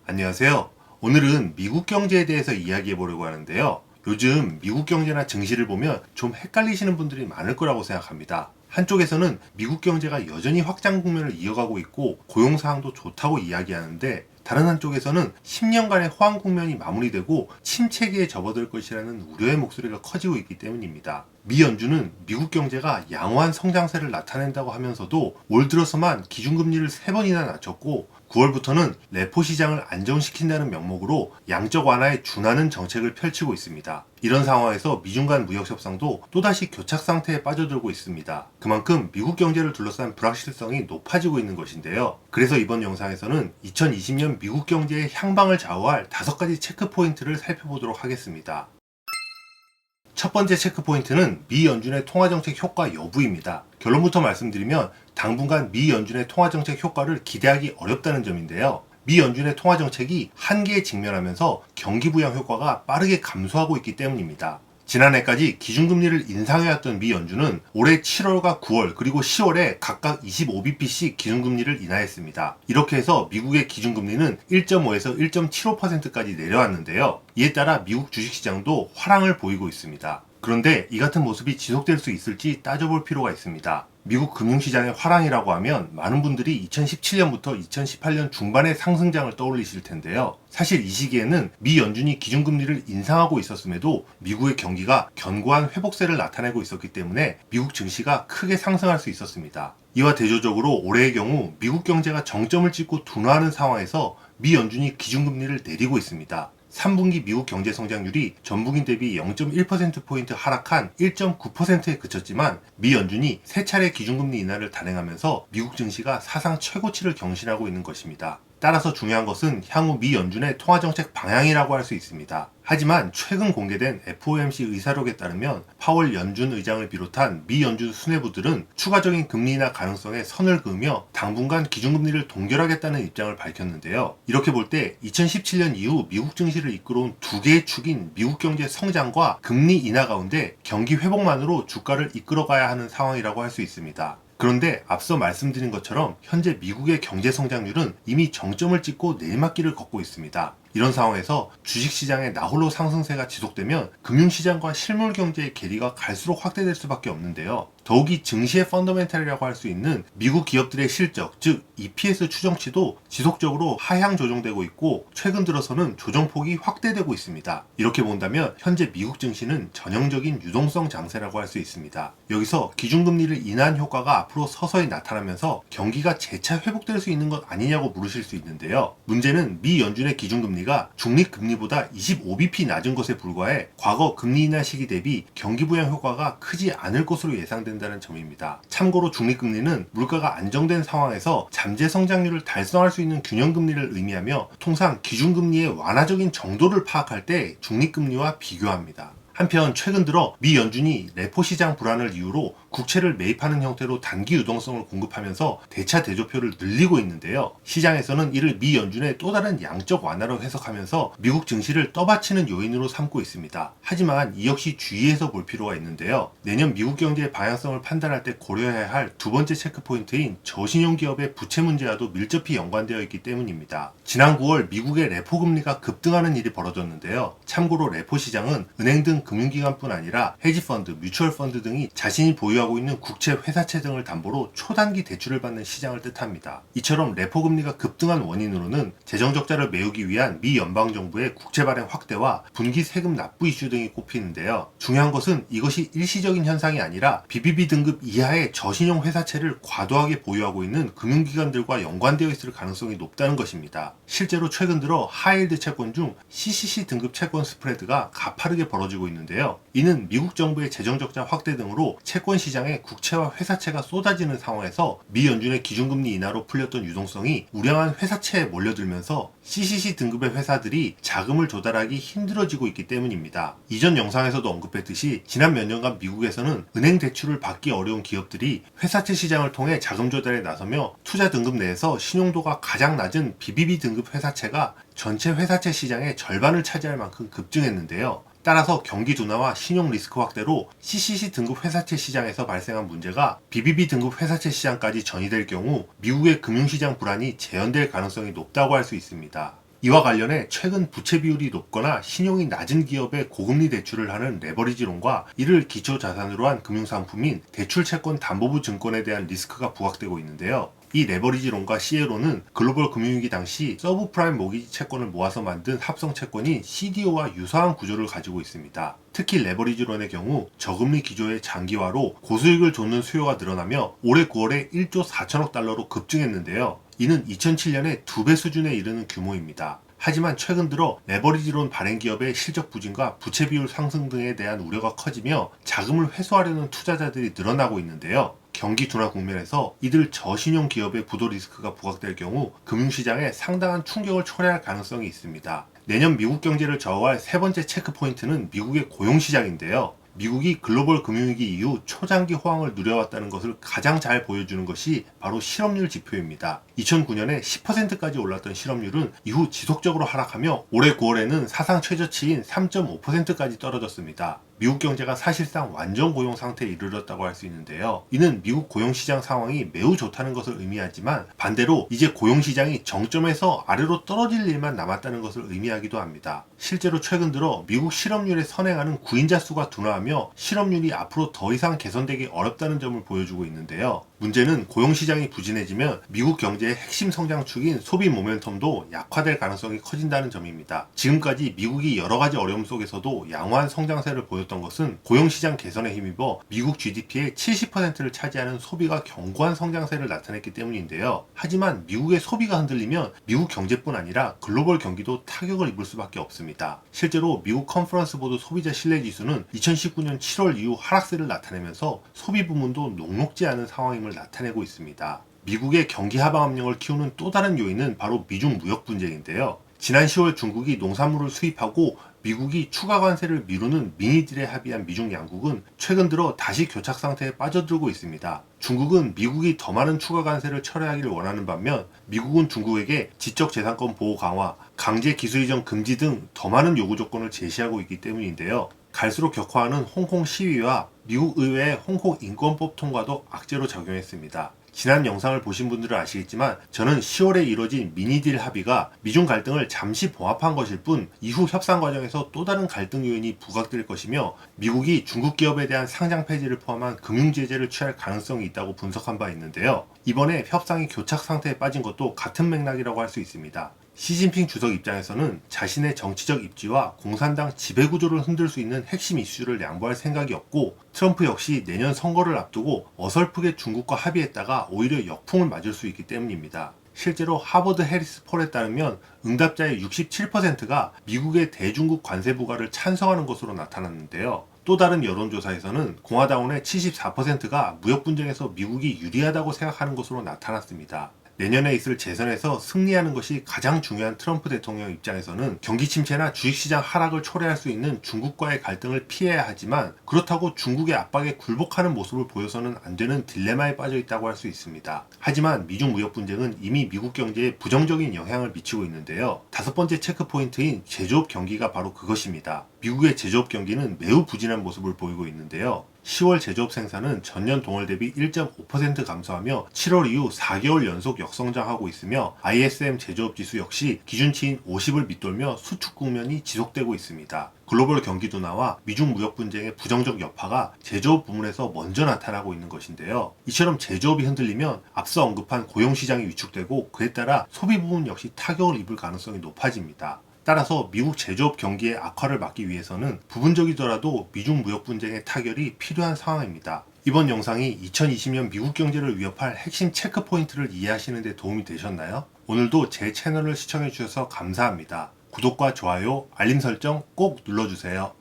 안녕하세요. 오늘은 미국 경제에 대해서 이야기해 보려고 하는데요. 요즘 미국 경제나 증시를 보면 좀 헷갈리시는 분들이 많을 거라고 생각합니다. 한쪽에서는 미국 경제가 여전히 확장 국면을 이어가고 있고 고용 사항도 좋다고 이야기하는데, 다른 한쪽에서는 10년간의 호황 국면이 마무리되고 침체기에 접어들 것이라는 우려의 목소리가 커지고 있기 때문입니다. 미 연준은 미국 경제가 양호한 성장세를 나타낸다고 하면서도 올 들어서만 기준금리를 3번이나 낮췄고, 9월부터는 레포 시장을 안정시킨다는 명목으로 양적 완화에 준하는 정책을 펼치고 있습니다. 이런 상황에서 미중 간 무역 협상도 또다시 교착 상태에 빠져들고 있습니다. 그만큼 미국 경제를 둘러싼 불확실성이 높아지고 있는 것인데요. 그래서 이번 영상에서는 2020년 미국 경제의 향방을 좌우할 5가지 체크 포인트를 살펴보도록 하겠습니다. 첫 번째 체크 포인트는 미 연준의 통화정책 효과 여부입니다. 결론부터 말씀드리면 당분간 미 연준의 통화정책 효과를 기대하기 어렵다는 점인데요. 미 연준의 통화정책이 한계에 직면하면서 경기 부양 효과가 빠르게 감소하고 있기 때문입니다. 지난해까지 기준금리를 인상해왔던 미 연준은 올해 7월과 9월 그리고 10월에 각각 25bp씩 기준금리를 인하했습니다. 이렇게 해서 미국의 기준금리는 1.5에서 1.75%까지 내려왔는데요. 이에 따라 미국 주식시장도 화랑을 보이고 있습니다. 그런데 이 같은 모습이 지속될 수 있을지 따져볼 필요가 있습니다. 미국 금융시장의 화랑이라고 하면 많은 분들이 2017년부터 2018년 중반의 상승장을 떠올리실 텐데요. 사실 이 시기에는 미 연준이 기준금리를 인상하고 있었음에도 미국의 경기가 견고한 회복세를 나타내고 있었기 때문에 미국 증시가 크게 상승할 수 있었습니다. 이와 대조적으로 올해의 경우 미국 경제가 정점을 찍고 둔화하는 상황에서 미 연준이 기준금리를 내리고 있습니다. 3분기 미국 경제 성장률이 전분기 대비 0.1%포인트 하락한 1.9%에 그쳤지만 미 연준이 3차례 기준금리 인하를 단행하면서 미국 증시가 사상 최고치를 경신하고 있는 것입니다. 따라서 중요한 것은 향후 미 연준의 통화정책 방향이라고 할 수 있습니다. 하지만 최근 공개된 FOMC 의사록에 따르면 파월 연준 의장을 비롯한 미 연준 수뇌부들은 추가적인 금리 인하 가능성에 선을 그으며 당분간 기준금리를 동결하겠다는 입장을 밝혔는데요. 이렇게 볼 때 2017년 이후 미국 증시를 이끌어온 두 개의 축인 미국 경제 성장과 금리 인하 가운데 경기 회복만으로 주가를 이끌어가야 하는 상황이라고 할 수 있습니다. 그런데 앞서 말씀드린 것처럼 현재 미국의 경제 성장률은 이미 정점을 찍고 내리막길을 걷고 있습니다. 이런 상황에서 주식시장의 나홀로 상승세가 지속되면 금융시장과 실물경제의 괴리가 갈수록 확대될 수밖에 없는데요. 더욱이 증시의 펀더멘탈이라고 할 수 있는 미국 기업들의 실적, 즉 EPS 추정치도 지속적으로 하향 조정되고 있고 최근 들어서는 조정폭이 확대되고 있습니다. 이렇게 본다면 현재 미국 증시는 전형적인 유동성 장세라고 할 수 있습니다. 여기서 기준금리를 인하한 효과가 앞으로 서서히 나타나면서 경기가 재차 회복될 수 있는 것 아니냐고 물으실 수 있는데요. 문제는 미 연준의 기준금리가 중립금리보다 25bp 낮은 것에 불과해 과거 금리 인하 시기 대비 경기 부양 효과가 크지 않을 것으로 예상된다는 점입니다. 참고로 중립금리는 물가가 안정된 상황에서 잠재 성장률을 달성할 수 있는 균형금리를 의미하며 통상 기준금리의 완화적인 정도를 파악할 때 중립금리와 비교합니다. 한편 최근 들어 미 연준이 레포 시장 불안을 이유로 국채를 매입하는 형태로 단기 유동성을 공급하면서 대차 대조표를 늘리고 있는데요. 시장에서는 이를 미 연준의 또 다른 양적 완화로 해석하면서 미국 증시를 떠받치는 요인으로 삼고 있습니다. 하지만 이 역시 주의해서 볼 필요가 있는데요. 내년 미국 경제의 방향성을 판단할 때 고려해야 할 두 번째 체크 포인트인 저신용 기업의 부채 문제와도 밀접히 연관되어 있기 때문입니다. 지난 9월 미국의 레포 금리가 급등하는 일이 벌어졌는데요. 참고로 레포 시장은 은행 등 금융기관뿐 아니라 헤지펀드, 뮤추얼펀드 등이 자신이 보유하고 있는 국채, 회사채 등을 담보로 초단기 대출을 받는 시장을 뜻합니다. 이처럼 레포 금리가 급등한 원인으로는 재정적자를 메우기 위한 미 연방정부의 국채 발행 확대와 분기 세금 납부 이슈 등이 꼽히는데요. 중요한 것은 이것이 일시적인 현상이 아니라 BBB 등급 이하의 저신용 회사채를 과도하게 보유하고 있는 금융기관들과 연관되어 있을 가능성이 높다는 것입니다. 실제로 최근 들어 하이힐드 채권 중 CCC 등급 채권 스프레드가 가파르게 벌어지고 있는데요. 이는 미국 정부의 재정적자 확대 등으로 채권 시장에 국채와 회사채가 쏟아지는 상황에서 미 연준의 기준금리 인하로 풀렸던 유동성이 우량한 회사채에 몰려들면서 CCC 등급의 회사들이 자금을 조달하기 힘들어지고 있기 때문입니다. 이전 영상에서도 언급했듯이 지난 몇 년간 미국에서는 은행 대출을 받기 어려운 기업들이 회사채 시장을 통해 자금 조달에 나서며 투자 등급 내에서 신용도가 가장 낮은 BBB 등급 회사채가 전체 회사채 시장의 절반을 차지할 만큼 급증했는데요. 따라서 경기 둔화와 신용 리스크 확대로 CCC 등급 회사채 시장에서 발생한 문제가 BBB 등급 회사채 시장까지 전이될 경우 미국의 금융시장 불안이 재현될 가능성이 높다고 할 수 있습니다. 이와 관련해 최근 부채 비율이 높거나 신용이 낮은 기업에 고금리 대출을 하는 레버리지론과 이를 기초 자산으로 한 금융상품인 대출채권 담보부 증권에 대한 리스크가 부각되고 있는데요. 이 레버리지론과 CLO는 글로벌 금융위기 당시 서브프라임 모기지 채권을 모아서 만든 합성 채권인 CDO와 유사한 구조를 가지고 있습니다. 특히 레버리지론의 경우 저금리 기조의 장기화로 고수익을 좇는 수요가 늘어나며 올해 9월에 1조 4천억 달러로 급증했는데요. 이는 2007년의 2배 수준에 이르는 규모입니다. 하지만 최근 들어 레버리지론 발행 기업의 실적 부진과 부채 비율 상승 등에 대한 우려가 커지며 자금을 회수하려는 투자자들이 늘어나고 있는데요. 경기 둔화 국면에서 이들 저신용 기업의 부도 리스크가 부각될 경우 금융시장에 상당한 충격을 초래할 가능성이 있습니다. 내년 미국 경제를 좌우할 세 번째 체크 포인트는 미국의 고용시장인데요. 미국이 글로벌 금융위기 이후 초장기 호황을 누려왔다는 것을 가장 잘 보여주는 것이 바로 실업률 지표입니다. 2009년에 10%까지 올랐던 실업률은 이후 지속적으로 하락하며 올해 9월에는 사상 최저치인 3.5%까지 떨어졌습니다. 미국 경제가 사실상 완전 고용 상태에 이르렀다고 할 수 있는데요. 이는 미국 고용시장 상황이 매우 좋다는 것을 의미하지만 반대로 이제 고용시장이 정점에서 아래로 떨어질 일만 남았다는 것을 의미하기도 합니다. 실제로 최근 들어 미국 실업률에 선행하는 구인자 수가 둔화하며 실업률이 앞으로 더 이상 개선되기 어렵다는 점을 보여주고 있는데요. 문제는 고용시장이 부진해지면 미국 경제의 핵심 성장축인 소비 모멘텀도 약화될 가능성이 커진다는 점입니다. 지금까지 미국이 여러 가지 어려움 속에서도 양호한 성장세를 보였던 것은 고용시장 개선에 힘입어 미국 GDP의 70%를 차지하는 소비가 견고한 성장세를 나타냈기 때문인데요. 하지만 미국의 소비가 흔들리면 미국 경제뿐 아니라 글로벌 경기도 타격을 입을 수밖에 없습니다. 실제로 미국 컨퍼런스 보드 소비자 신뢰지수는 2019년 7월 이후 하락세를 나타내면서 소비 부문도 녹록지 않은 상황임을 나타내고 있습니다. 미국의 경기 하방 압력을 키우는 또 다른 요인은 바로 미중 무역 분쟁인데요. 지난 10월 중국이 농산물을 수입하고 미국이 추가 관세를 미루는 미니딜에 합의한 미중 양국은 최근 들어 다시 교착 상태에 빠져들고 있습니다. 중국은 미국이 더 많은 추가 관세를 철회하기를 원하는 반면 미국은 중국에게 지적재산권 보호 강화, 강제 기술 이전 금지 등 더 많은 요구 조건을 제시하고 있기 때문인데요. 갈수록 격화하는 홍콩 시위와 미국 의회의 홍콩 인권법 통과도 악재로 작용했습니다. 지난 영상을 보신 분들은 아시겠지만 저는 10월에 이뤄진 미니딜 합의가 미중 갈등을 잠시 봉합한 것일 뿐 이후 협상 과정에서 또 다른 갈등 요인이 부각될 것이며 미국이 중국 기업에 대한 상장 폐지를 포함한 금융 제재를 취할 가능성이 있다고 분석한 바 있는데요. 이번에 협상이 교착 상태에 빠진 것도 같은 맥락이라고 할 수 있습니다. 시진핑 주석 입장에서는 자신의 정치적 입지와 공산당 지배구조를 흔들 수 있는 핵심 이슈를 양보할 생각이 없고 트럼프 역시 내년 선거를 앞두고 어설프게 중국과 합의했다가 오히려 역풍을 맞을 수 있기 때문입니다. 실제로 하버드 해리스 폴에 따르면 응답자의 67%가 미국의 대중국 관세 부과를 찬성하는 것으로 나타났는데요. 또 다른 여론조사에서는 공화당원의 74%가 무역 분쟁에서 미국이 유리하다고 생각하는 것으로 나타났습니다. 내년에 있을 재선에서 승리하는 것이 가장 중요한 트럼프 대통령 입장에서는 경기 침체나 주식시장 하락을 초래할 수 있는 중국과의 갈등을 피해야 하지만 그렇다고 중국의 압박에 굴복하는 모습을 보여서는 안 되는 딜레마에 빠져 있다고 할 수 있습니다. 하지만 미중 무역 분쟁은 이미 미국 경제에 부정적인 영향을 미치고 있는데요. 다섯 번째 체크 포인트인 제조업 경기가 바로 그것입니다. 미국의 제조업 경기는 매우 부진한 모습을 보이고 있는데요. 10월 제조업 생산은 전년 동월 대비 1.5% 감소하며 7월 이후 4개월 연속 역성장하고 있으며 ISM 제조업 지수 역시 기준치인 50을 밑돌며 수축 국면이 지속되고 있습니다. 글로벌 경기 둔화와 미중 무역 분쟁의 부정적 여파가 제조업 부문에서 먼저 나타나고 있는 것인데요. 이처럼 제조업이 흔들리면 앞서 언급한 고용시장이 위축되고 그에 따라 소비 부문 역시 타격을 입을 가능성이 높아집니다. 따라서 미국 제조업 경기의 악화를 막기 위해서는 부분적이더라도 미중 무역 분쟁의 타결이 필요한 상황입니다. 이번 영상이 2020년 미국 경제를 위협할 핵심 체크 포인트를 이해하시는 데 도움이 되셨나요? 오늘도 제 채널을 시청해 주셔서 감사합니다. 구독과 좋아요, 알림 설정 꼭 눌러주세요.